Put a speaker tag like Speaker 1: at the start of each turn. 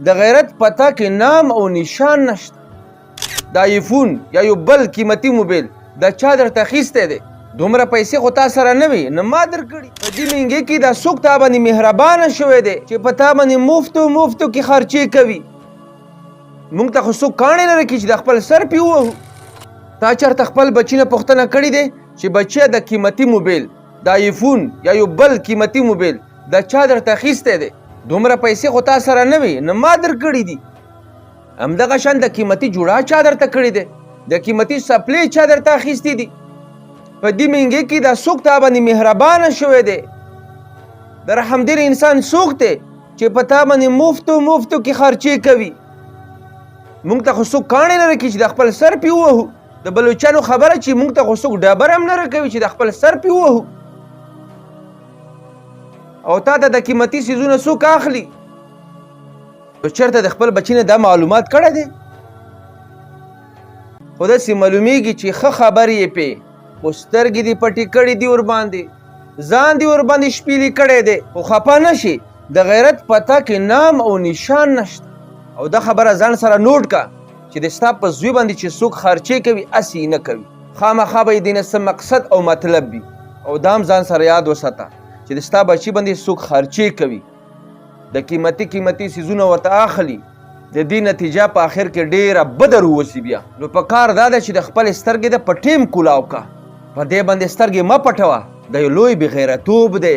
Speaker 1: د غیرت پته کې نام او نشان نشته. د آیفون یا یو بل قیمتي موبایل دا چا درته اخیستی دی؟ دومره پیسې خو تا سره نه وي، نه ما درکړي. په دې مهنګۍ کې دا څوک تا باندې مهربانه شوی دی چې په تا باندې مفتو کې خرچې کوي؟ موږ ته خو څوک کاڼې نه راکړي چې د خپل سر پې ووهو. تا چېرته خپل بچي نه پوښتنه کړې دی چې بچیه د قیمتي موبایل د آیفون یا یو بل قیمتي موبایل دا چا درته اخیستی دی؟ دومره پیسې خو تا سره نه وي، نه ما درکړي دي. همدغه شان د قیمتي جوړه چا درته کړی دی؟ د قیمتي څپلۍ چا درته اخیستې دي؟ په دې مهنګۍ کې دا څوک تا باندې مهربانه شوی دی؟ د رحمدل انسان څوک دی چې په تا باندې مفتو کې خرچې کوي؟ موږ ته خو څوک کاڼې نه راکوي چې د خپل سر پې ووهو. د بلوچانو خبره چې موږ ته خو څوک ډبر هم نه راکوي چې د خپل سر پې ووهو. او تا ته د قیمتي څیزونه څوک اخلي؟ نو چېرته د خپل بچي نه دا معلومات کړی دی؟ خو داسې معلومیږي چې ښه خبر یې پې خو سترګې دې پټې کړې دي ورباندې، ځان دې ورباندې شپیلې کړی دی. خو خفه نه شي، د غیرت پته کې نام او نشان نشته. او دا خبره ځان سره نوټ کا چې د ستا په زوی باندې چې څوک خرچې کوي هسې یې نه کوي، خامخا به یې دې نه څه مقصد او مطلب وي. او دا هم ځان سره یاد وساته چې د ستا بچي باندې څوک خرچې کوي، د قیمتي څیزونه ورته اخلي، د دې نتیجه په آخر کې ډېره بده رووځي بیا. نو په کار دا ده چې د خپلې سترګې د په ټیم کولاو کا، په دې باندې سترګې مه پټوه، دا یو لوی بې غیرتوب دی.